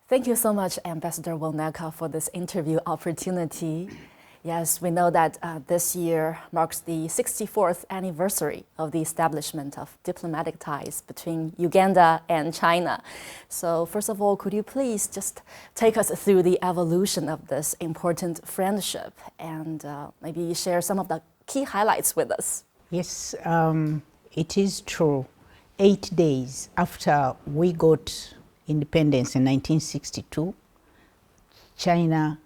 Thank you so much, Ambassador Wonekha, for this interview opportunity. Yes, we know that this year marks the 64th anniversary of the establishment of diplomatic ties between Uganda and China. So first of all, could you please just take us through the evolution of this important friendship and maybe share some of the key highlights with us? Yes, it is true. 8 days after we got independence in 1962, China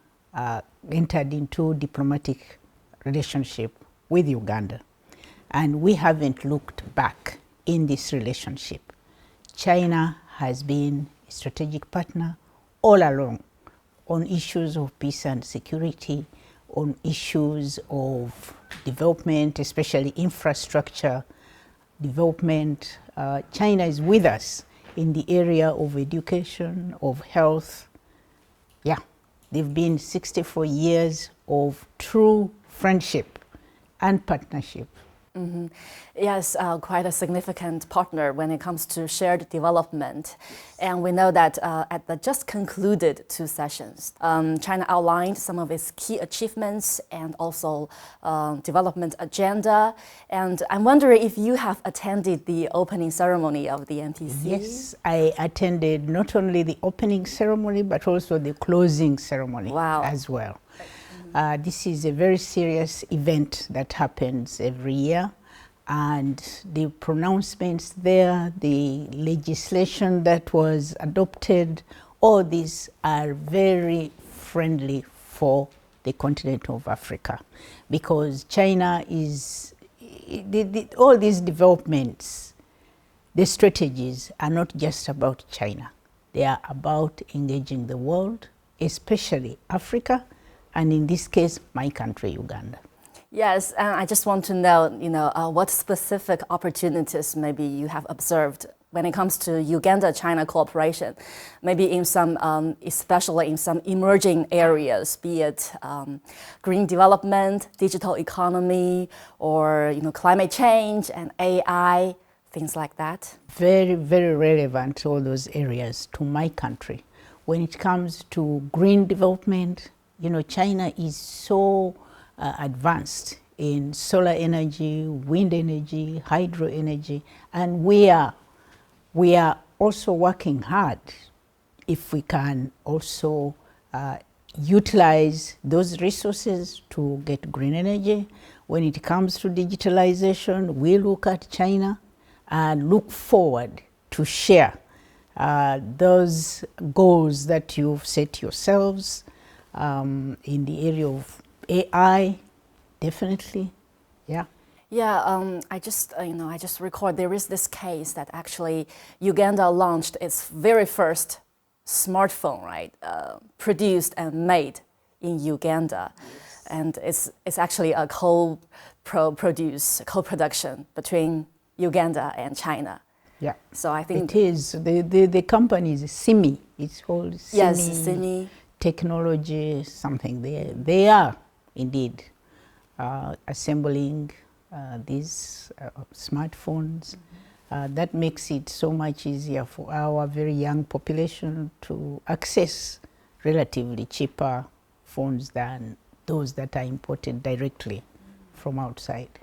entered into diplomatic relationship with Uganda, and we haven't looked back in this relationship. China has been a strategic partner all along on issues of peace and security, on issues of development, especially infrastructure development. China is with us in the area of education, of health. Yeah, they've been 64 years of true friendship and partnership. Mm-hmm. Yes, quite a significant partner when it comes to shared development. And we know that at the just concluded 2 sessions, China outlined some of its key achievements and also development agenda. And I'm wondering if you have attended the opening ceremony of the NTC? Yes, I attended not only the opening ceremony, but also the closing ceremony as well. This is a very serious event that happens every year, and the pronouncements there, the legislation that was adopted, all these are very friendly for the continent of Africa, because China is, all these developments, the strategies are not just about China. They are about engaging the world, especially Africa, and in this case, my country, Uganda. Yes, and I just want to know, what specific opportunities maybe you have observed when it comes to Uganda-China cooperation, maybe in some, especially in some emerging areas, be it green development, digital economy, or climate change and AI, things like that. Very, very relevant, all those areas to my country. When it comes to green development, China is so advanced in solar energy, wind energy, hydro energy, and we are also working hard if we can also utilize those resources to get green energy. When it comes to digitalization, we look at China and look forward to share those goals that you've set yourselves. In the area of AI, definitely, yeah. Yeah, I just recall there is this case that actually Uganda launched its very first smartphone, right? Produced and made in Uganda, and it's actually a co-production between Uganda and China. Yeah. So I think it is the company is Simi. It's called Simi. Yes, Simi. Technology, something. They are indeed assembling these smartphones. That makes it so much easier for our very young population to access relatively cheaper phones than those that are imported directly from outside.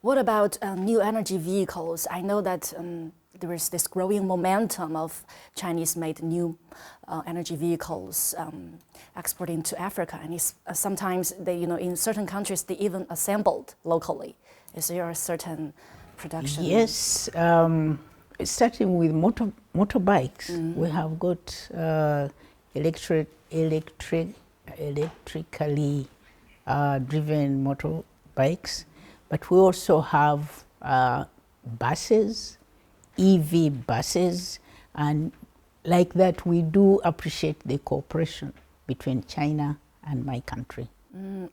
What about new energy vehicles? I know that there is this growing momentum of Chinese-made new energy vehicles exporting to Africa, and sometimes they, in certain countries, they even assembled locally. Is there a certain production? Yes, starting with motorbikes, we have got electrically driven motorbikes, but we also have buses, EV buses, and like that we do appreciate the cooperation between China and my country.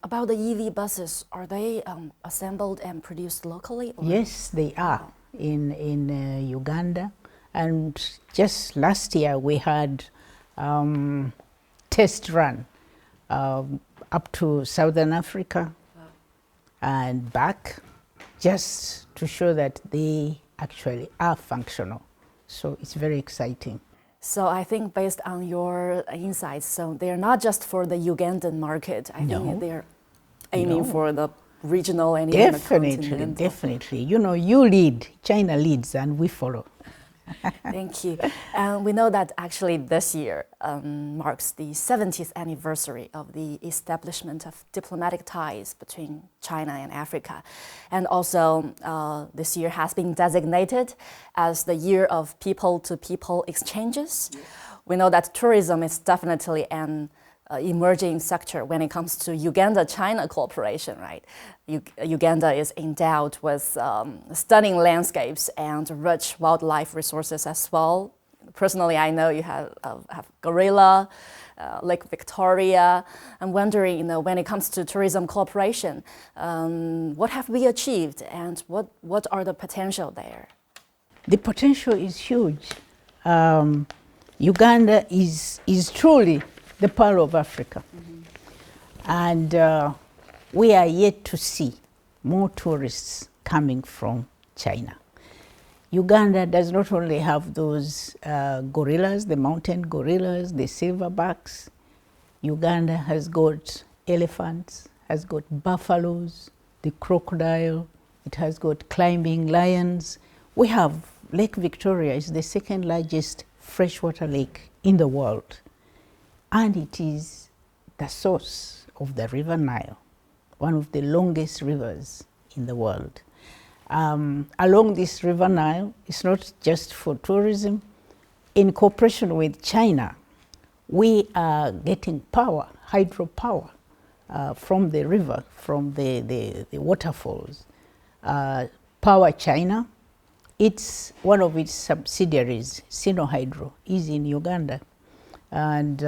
About the EV buses, are they assembled and produced locally? Or? Yes, they are in Uganda, and just last year we had test run up to Southern Africa and back, just to show that they actually are functional. So it's very exciting. So I think based on your insights, so they're not just for the Ugandan market. I think they're aiming for the regional and even the continental. Definitely. You know, you lead, China leads, and we follow. Thank you. And we know that actually this year marks the 70th anniversary of the establishment of diplomatic ties between China and Africa. And also this year has been designated as the year of people-to-people exchanges. Yes. We know that tourism is definitely an emerging sector when it comes to Uganda-China cooperation, right? Uganda is endowed with stunning landscapes and rich wildlife resources as well. Personally, I know you have gorilla, Lake Victoria. I'm wondering, you know, when it comes to tourism cooperation, what have we achieved and what are the potential there? The potential is huge. Uganda is truly the pearl of Africa. And we are yet to see more tourists coming from China. Uganda does not only have those gorillas, the mountain gorillas, the silverbacks. Uganda has got elephants, has got buffaloes, the crocodile, it has got climbing lions. We have Lake Victoria is the second largest freshwater lake in the world. And it is the source of the River Nile, one of the longest rivers in the world. Along this River Nile, it's not just for tourism. In cooperation with China, we are getting power, hydropower, from the river, from the waterfalls. Power China, it's one of its subsidiaries, Sinohydro, is in Uganda. And,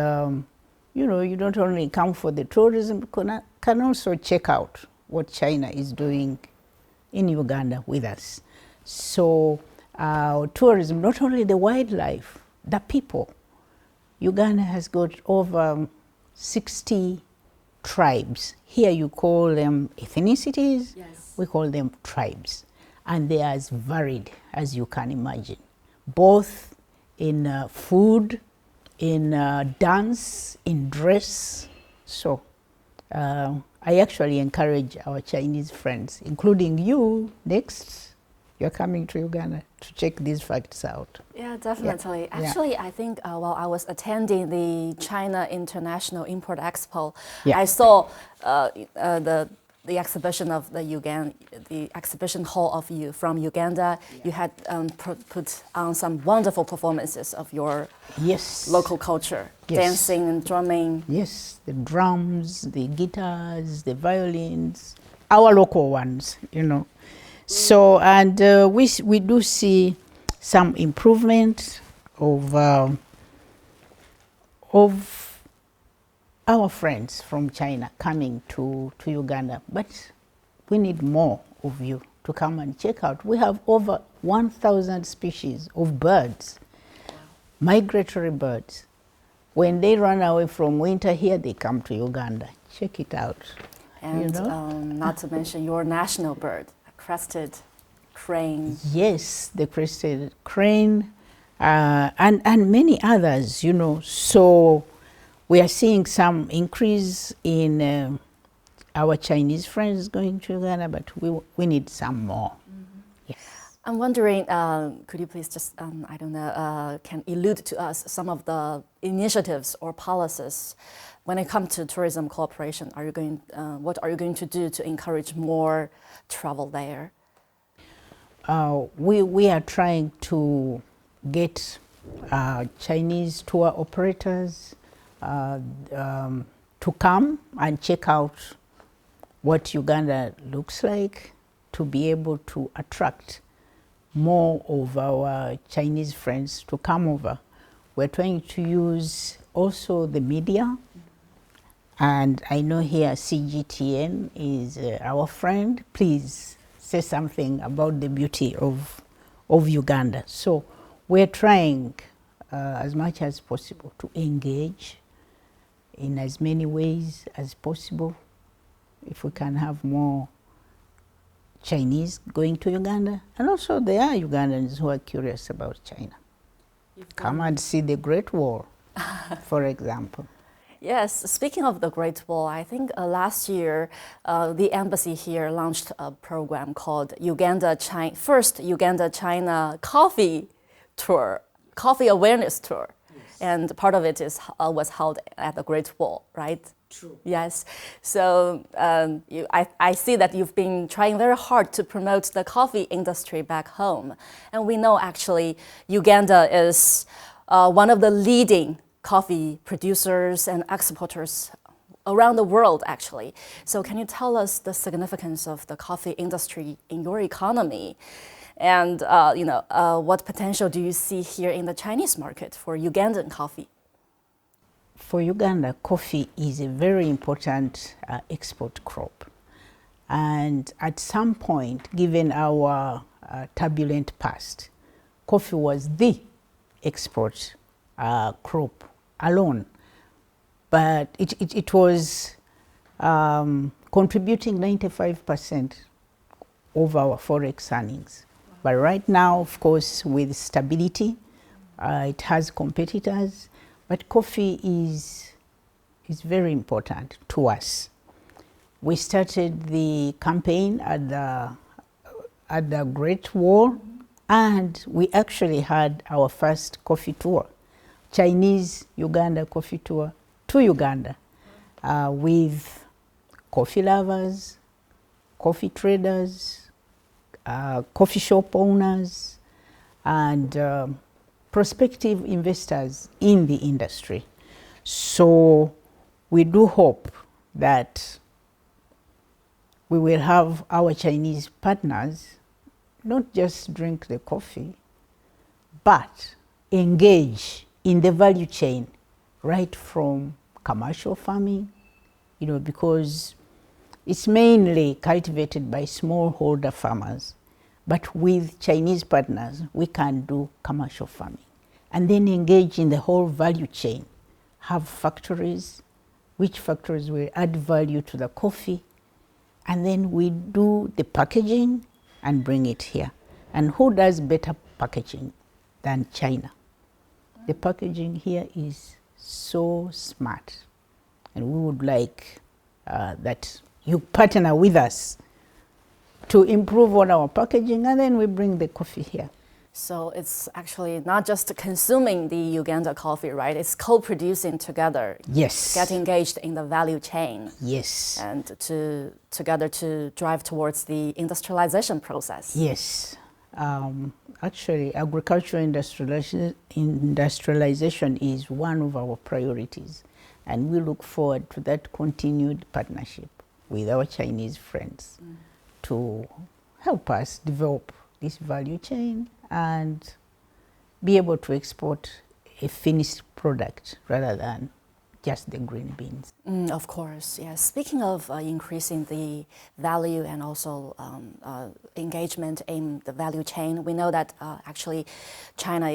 you know, you don't only come for the tourism, you can also check out what China is doing in Uganda with us. So tourism, not only the wildlife, the people. Uganda has got over 60 tribes. Here you call them ethnicities, yes. We call them tribes. And they are as varied as you can imagine, both in food, in dance, in dress. So I actually encourage our Chinese friends, including you, next, you're coming to Uganda to check these facts out. Yeah, definitely. Yeah. Actually, I think while I was attending the China International Import Expo, I saw the exhibition of the exhibition hall of you from Uganda. Yeah. You had put on some wonderful performances of your local culture, dancing and drumming. Yes, the drums, the guitars, the violins, our local ones, you know. So, and we do see some improvement of our friends from China coming to Uganda, but we need more of you to come and check out. We have over 1,000 species of birds, migratory birds. When they run away from winter here, they come to Uganda. Check it out. And you know? Not to mention your national bird, a crested crane. Yes, the crested crane, and many others, you know. So we are seeing some increase in our Chinese friends going to Uganda, but we need some more. Mm-hmm. Yes. I'm wondering, could you please just, I don't know, can allude to us some of the initiatives or policies when it comes to tourism cooperation? Are you going, what are you going to do to encourage more travel there? We are trying to get Chinese tour operators to come and check out what Uganda looks like, to be able to attract more of our Chinese friends to come over. We're trying to use also the media, and I know here CGTN is our friend. Please say something about the beauty of Uganda. So we're trying as much as possible to engage in as many ways as possible. If we can have more Chinese going to Uganda, and also there are Ugandans who are curious about China. Come and see the Great Wall, for example. Yes, speaking of the Great Wall, I think last year the embassy here launched a program called Uganda-China, first Uganda-China coffee tour, coffee awareness tour. Yes. And part of it was held at the Great Wall, right? True. Yes. So I see that you've been trying very hard to promote the coffee industry back home. And we know actually Uganda is one of the leading coffee producers and exporters around the world, actually. So can you tell us the significance of the coffee industry in your economy? And what potential do you see here in the Chinese market for Ugandan coffee? For Uganda, coffee is a very important export crop. And at some point, given our turbulent past, coffee was the export crop alone. But it was contributing 95% of our forex earnings. But right now, of course, with stability, it has competitors. But coffee is very important to us. We started the campaign at the Great Wall, and we actually had our first coffee tour, Chinese Uganda coffee tour to Uganda, with coffee lovers, coffee traders, coffee shop owners, and prospective investors in the industry. So we do hope that we will have our Chinese partners not just drink the coffee, but engage in the value chain right from commercial farming, because it's mainly cultivated by smallholder farmers. But with Chinese partners, we can do commercial farming and then engage in the whole value chain, have factories, which factories will add value to the coffee, and then we do the packaging and bring it here. And who does better packaging than China? The packaging here is so smart, and we would like that you partner with us to improve on our packaging, and then we bring the coffee here. So it's actually not just consuming the Uganda coffee, right? It's co-producing together. Yes. Get engaged in the value chain. Yes. And together to drive towards the industrialization process. Yes. Actually, agricultural industrialization is one of our priorities, and we look forward to that continued partnership with our Chinese friends to help us develop this value chain and be able to export a finished product rather than just the green beans. Of course, yes. Speaking of increasing the value and also engagement in the value chain, we know that actually China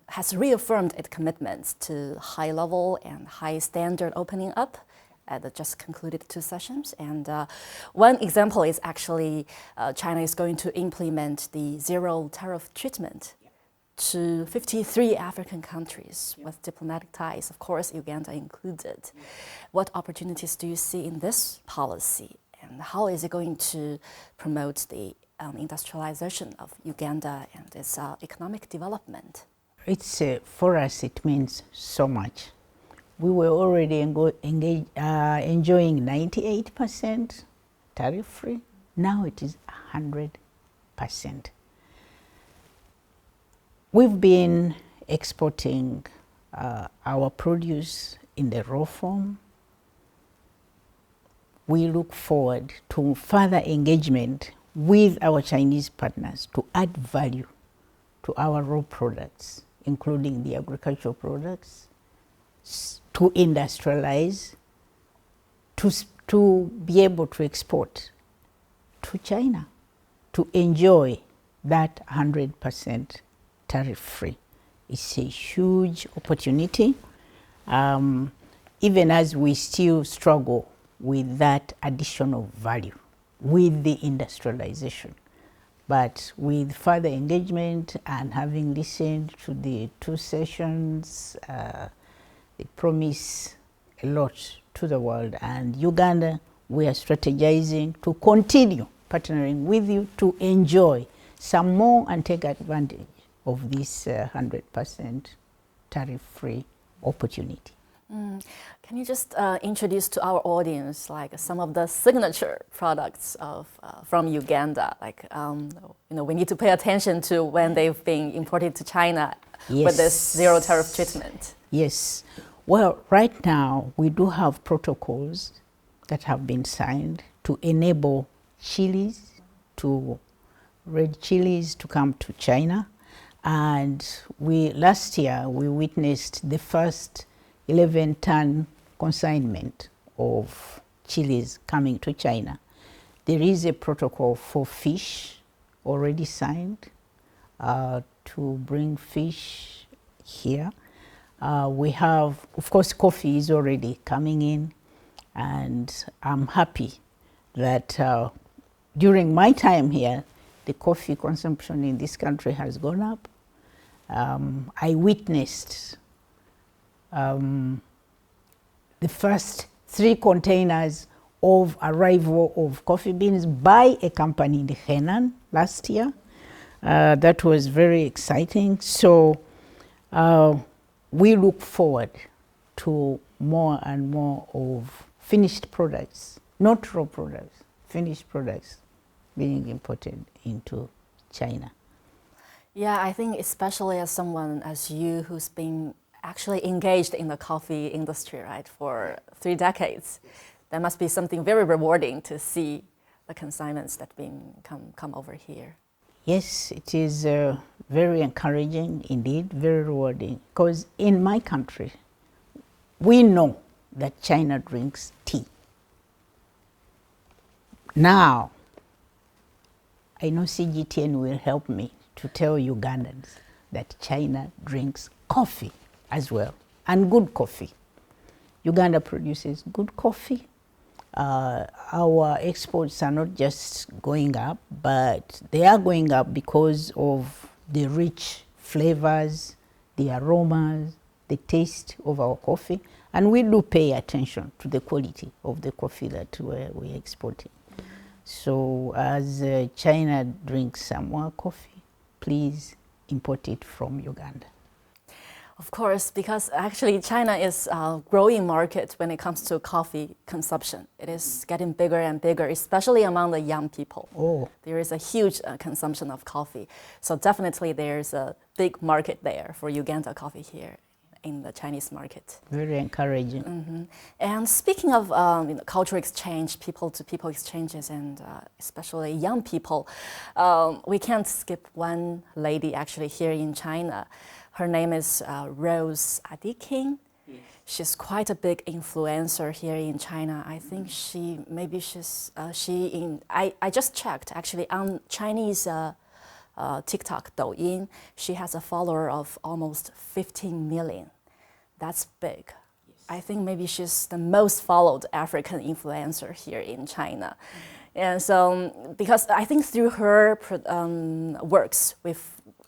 has reaffirmed its commitments to high level and high standard opening up at the just concluded 2 sessions. And one example is actually China is going to implement the zero tariff treatment to 53 African countries with diplomatic ties, of course, Uganda included. What opportunities do you see in this policy, and how is it going to promote the industrialization of Uganda and its economic development? It's for us, it means so much. We were already enjoying 98% tariff-free. Now it is 100%. We've been exporting our produce in the raw form. We look forward to further engagement with our Chinese partners to add value to our raw products, including the agricultural products, to industrialize, to be able to export to China, to enjoy that 100% tariff-free. It's a huge opportunity, even as we still struggle with that additional value with the industrialization. But with further engagement and having listened to the 2 sessions, they promise a lot to the world. And Uganda, we are strategizing to continue partnering with you to enjoy some more and take advantage of this 100% tariff-free opportunity. Can you just introduce to our audience like some of the signature products of from Uganda? Like we need to pay attention to when they've been imported to China with this zero tariff treatment. Yes. Well, right now we do have protocols that have been signed to enable red chilies to come to China, and last year we witnessed the first 11-ton consignment of chilies coming to China. There is a protocol for fish already signed to bring fish here. We have, of course, coffee is already coming in, and I'm happy that during my time here, the coffee consumption in this country has gone up. I witnessed the first 3 containers of arrival of coffee beans by a company in Henan last year. That was very exciting. So we look forward to more and more of finished products, not raw products, finished products being imported into China. Yeah, I think especially as someone as you who's been actually engaged in the coffee industry, right, for 3 decades, there must be something very rewarding to see the consignments that come over here. Yes, it is very encouraging indeed, very rewarding, because in my country, we know that China drinks tea. Now, I know CGTN will help me to tell Ugandans that China drinks coffee as well, and good coffee. Uganda produces good coffee. Our exports are not just going up, but they are going up because of the rich flavors, the aromas, the taste of our coffee, and we do pay attention to the quality of the coffee that we're exporting. So as China drinks some more coffee, please import it from Uganda. Of course, because actually China is a growing market when it comes to coffee consumption. It is getting bigger and bigger, especially among the young people. Oh. There is a huge consumption of coffee. So definitely there's a big market there for Uganda coffee here in the Chinese market. Very encouraging. And speaking of cultural exchange, people-to-people exchanges, and especially young people, we can't skip one lady actually here in China. Her name is Rose Adiking. Yes. She's quite a big influencer here in China. I think I just checked actually on Chinese TikTok, Douyin, she has a follower of almost 15 million. That's big. Yes. I think maybe she's the most followed African influencer here in China. And so, because I think through her works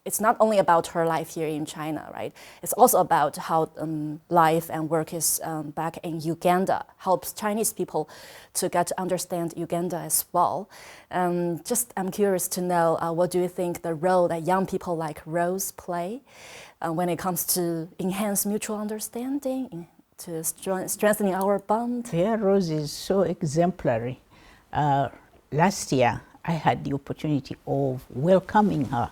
it's not only about her life here in China, right? It's also about how life and work is back in Uganda, helps Chinese people to get to understand Uganda as well. I'm curious to know, what do you think the role that young people like Rose play when it comes to enhance mutual understanding, to strengthening our bond? Yeah, Rose is so exemplary. Last year, I had the opportunity of welcoming her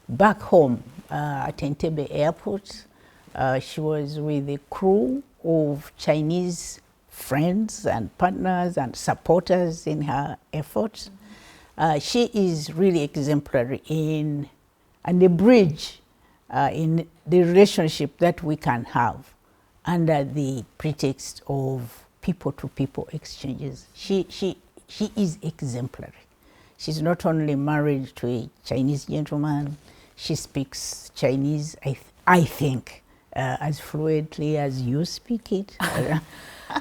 back home at Entebbe Airport. She was with a crew of Chinese friends and partners and supporters in her efforts. She is really exemplary and a bridge in the relationship that we can have under the pretext of people-to-people exchanges. She is exemplary. She's not only married to a Chinese gentleman, she speaks Chinese, I think, as fluently as you speak it.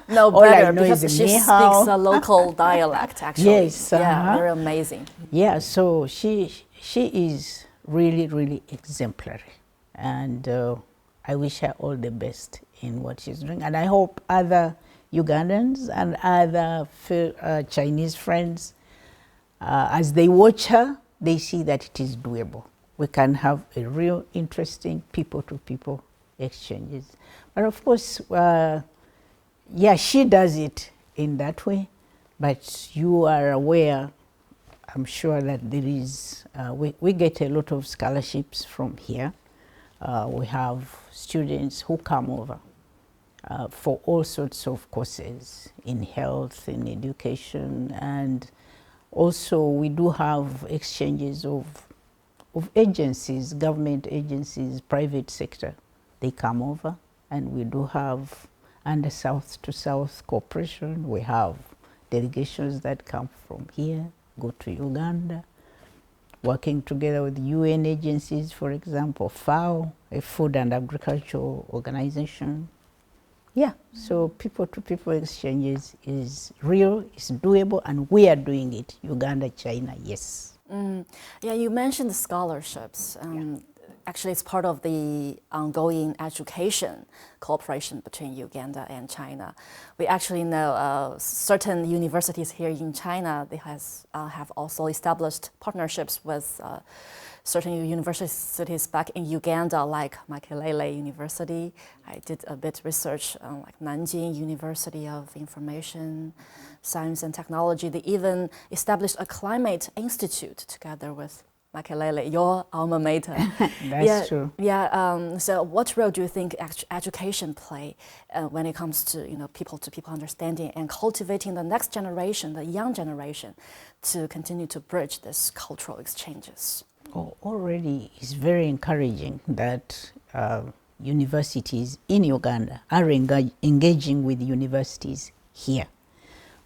No, better, because she speaks a local dialect, actually. Yes. Yeah, very amazing. Yeah, so she she is really, really exemplary, and I wish her all the best in what she's doing. And I hope other Ugandans and other Chinese friends, as they watch her, they see that it is doable. We can have a real interesting people-to-people exchanges. But of course, yeah, she does it in that way, but you are aware, I'm sure, that there is, we get a lot of scholarships from here. We have students who come over for all sorts of courses in health, in education, and also we do have exchanges of agencies, government agencies, private sector. They come over, and we do have under South-to-South cooperation. We have delegations that come from here, go to Uganda, working together with UN agencies, for example, FAO, a food and agricultural organization. Yeah, so people-to-people exchanges is real, it's doable, and we are doing it. Uganda-China, yes. Yeah, you mentioned the scholarships. Actually, it's part of the ongoing education cooperation between Uganda and China. We actually know certain universities here in China, they have also established partnerships with certain universities back in Uganda, like Makerere University. I did a bit research on like Nanjing University of Information Science and Technology. They even established a climate institute together with Makerere, your alma mater. That's true. Yeah. So, what role do you think education play when it comes to people-to-people understanding and cultivating the next generation, the young generation, to continue to bridge these cultural exchanges? Oh, already it's very encouraging that universities in Uganda are engaging with universities here.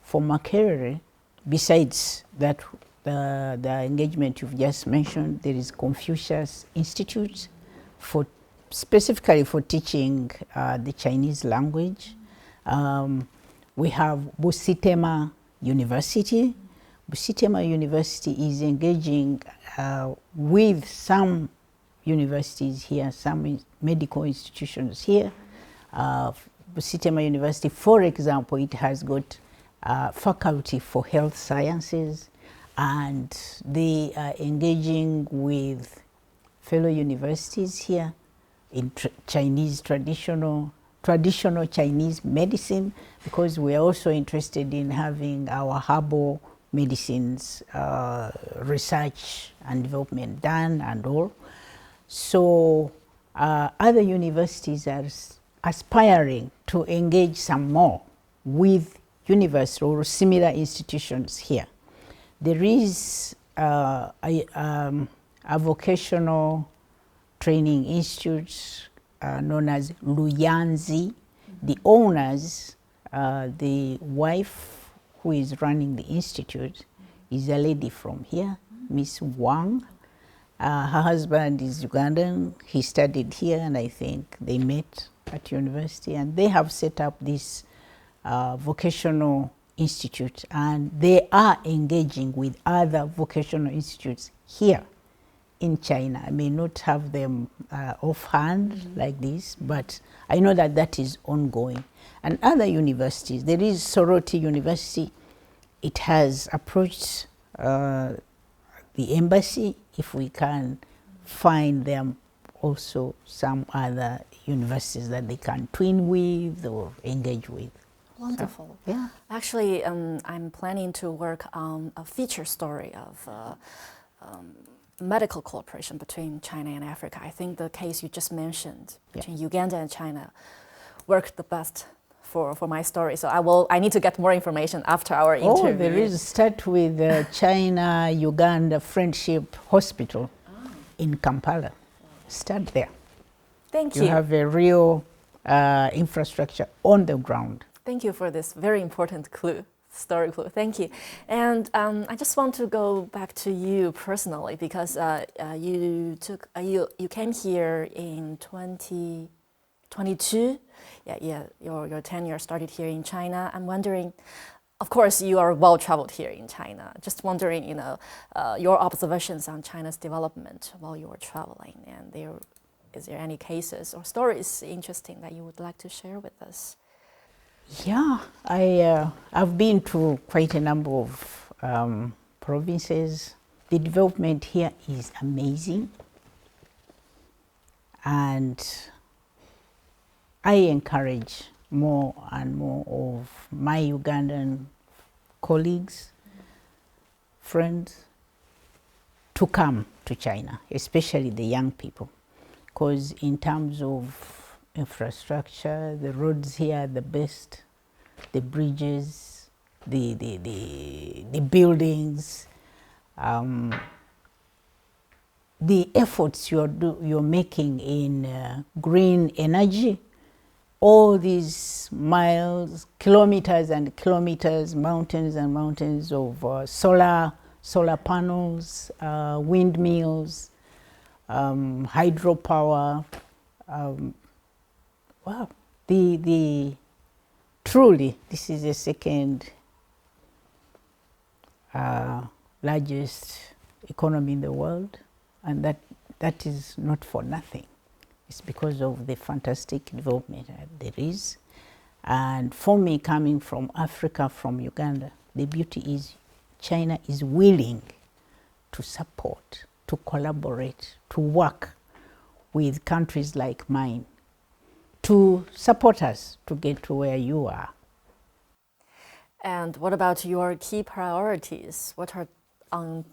For Makerere, besides that, the engagement you've just mentioned, there is Confucius Institute specifically for teaching the Chinese language. We have Busitema University. Busitema University is engaging with some universities here, some medical institutions here. Busitema University, for example, it has got faculty for health sciences, and they are engaging with fellow universities here in Chinese traditional Chinese medicine, because we are also interested in having our herbal medicines research and development done and all. So other universities are aspiring to engage some more with university or similar institutions here. There is a vocational training institute known as Luyanzi. The owners, the wife who is running the institute, is a lady from here, Miss Wang. Her husband is Ugandan. He studied here, and I think they met at university, and they have set up this vocational institute, and they are engaging with other vocational institutes here in China. I may not have them offhand like this, but I know that that is ongoing. And other universities, there is Soroti University. It has approached the embassy if we can find them also some other universities that they can twin with or engage with. Wonderful. So, yeah. Actually, I'm planning to work on a feature story of medical cooperation between China and Africa. I think the case you just mentioned between Uganda and China worked the best for my story. So I need to get more information after our interview. Oh, there is. Start with China-Uganda Friendship Hospital in Kampala. Start there. Thank you. You have a real infrastructure on the ground. Thank you for this very important story clue. Thank you. And I just want to go back to you personally, because you came here in 2022. Your tenure started here in China. I'm wondering, Of course, you are well traveled here in China. Just wondering, your observations on China's development while you were traveling, and is there any cases or stories interesting that you would like to share with us? Yeah, I've been to quite a number of provinces. The development here is amazing, and I encourage more and more of my Ugandan colleagues, friends, to come to China, especially the young people, because in terms of infrastructure, the roads here are the best, the bridges, the buildings, the efforts you're making in green energy, all these miles, kilometers and kilometers, mountains and mountains of solar panels, windmills, hydropower. Wow, truly, this is the second largest economy in the world, and that is not for nothing. It's because of the fantastic development that there is. And for me, coming from Africa, from Uganda, the beauty is China is willing to support, to collaborate, to work with countries like mine, to support us to get to where you are. And what about your key priorities? What are on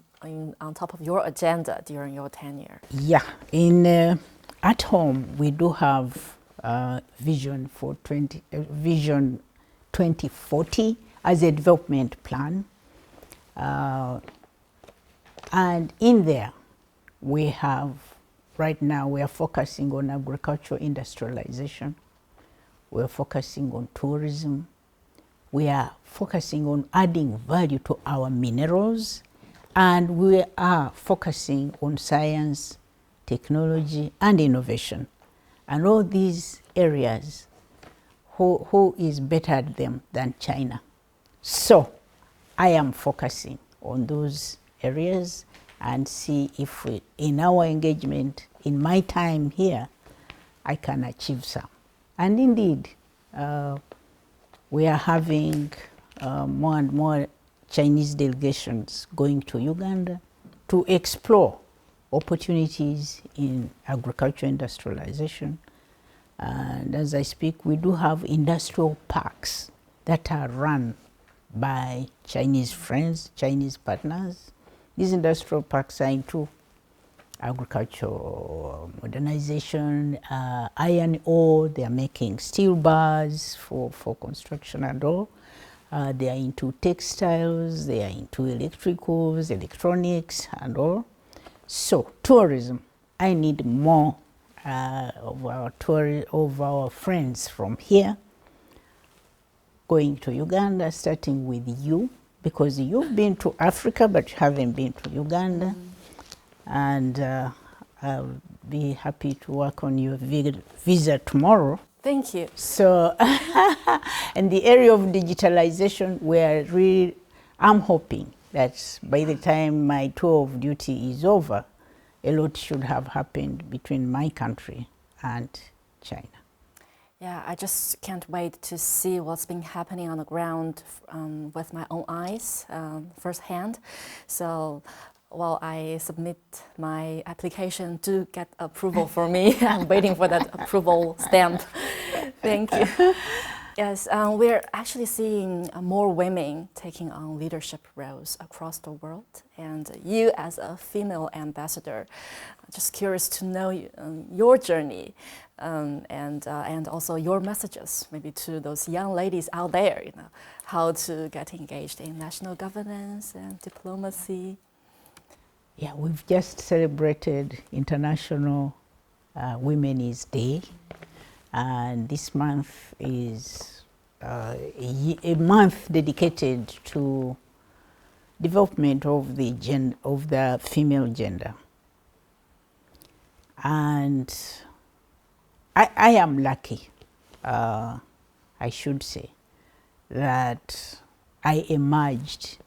top of your agenda during your tenure? Yeah, at home we do have Vision 2040 as a development plan, and in there we have, right now we are focusing on agricultural industrialization, we are focusing on tourism, we are focusing on adding value to our minerals, and we are focusing on science, technology, and innovation. And all these areas, who is better at them than China? So I am focusing on those areas and see if in our engagement, in my time here, I can achieve some. And indeed, we are having more and more Chinese delegations going to Uganda to explore opportunities in agricultural industrialization. And as I speak, we do have industrial parks that are run by Chinese friends, Chinese partners. These industrial parks are into agricultural modernization, iron ore, they are making steel bars for construction and all. They are into textiles, they are into electricals, electronics and all. So tourism, I need more of our friends from here going to Uganda, starting with you, because you've been to Africa but you haven't been to Uganda. And I'll be happy to work on your visa tomorrow. Thank you. So, in the area of digitalization, I'm hoping that by the time my tour of duty is over, a lot should have happened between my country and China. Yeah, I just can't wait to see what's been happening on the ground with my own eyes firsthand. So while I submit my application to get approval for me, I'm waiting for that approval stamp. Thank you. Yes, we're actually seeing more women taking on leadership roles across the world. And you as a female ambassador, just curious to know your journey and also your messages, maybe to those young ladies out there, how to get engaged in national governance and diplomacy. Yeah, we've just celebrated International Women's Day, and this month is a month dedicated to development of the female gender. And I am lucky, I should say, that I emerged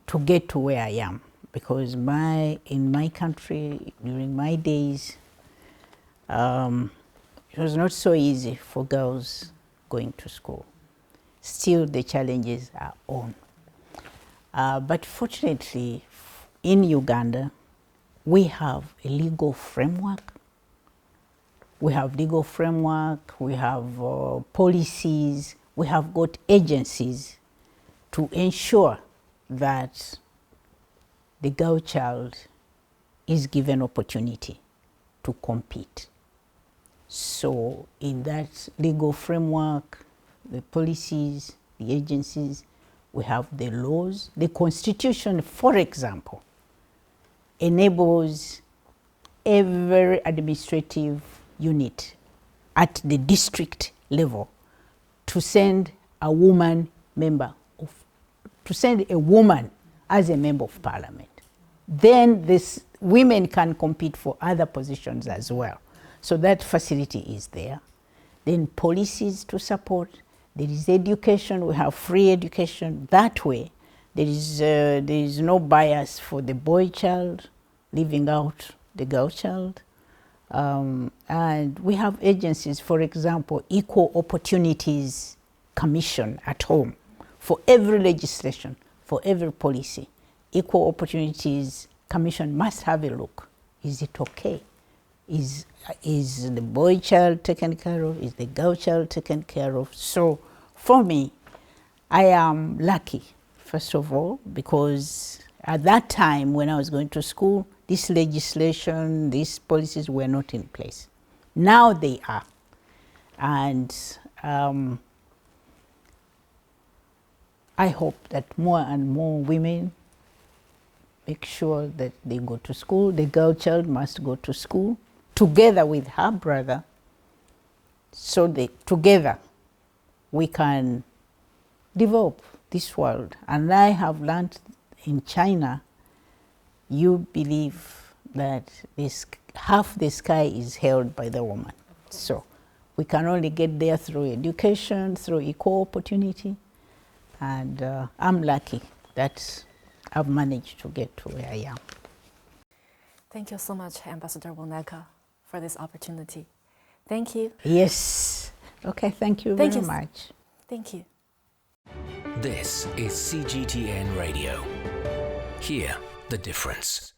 to get to where I am, because in my country, during my days, it was not so easy for girls going to school. Still, the challenges are on. But fortunately, in Uganda, we have a legal framework. We have legal framework, we have policies, we have got agencies to ensure that the girl child is given opportunity to compete. So in that legal framework, the policies, the agencies, we have the laws. The Constitution, for example, enables every administrative unit at the district level to send a woman as a member of parliament. Then women can compete for other positions as well. So that facility is there. Then policies to support. There is education. We have free education. That way, there is no bias for the boy child, leaving out the girl child. And we have agencies, for example, Equal Opportunities Commission at home. For every legislation, for every policy, Equal Opportunities Commission must have a look. Is it okay? Is the boy child taken care of? Is the girl child taken care of? So for me, I am lucky, first of all, because at that time when I was going to school, this legislation, these policies were not in place. Now they are. And I hope that more and more women make sure that they go to school. The girl child must go to school together with her brother, so together we can develop this world. And I have learned in China, you believe that half the sky is held by the woman. So we can only get there through education, through equal opportunity. And I'm lucky that I've managed to get to where I am. Thank you so much, Ambassador Wonekha, for this opportunity. Thank you. Yes. Okay, thank you very much. Thank you. This is CGTN Radio. Hear the difference.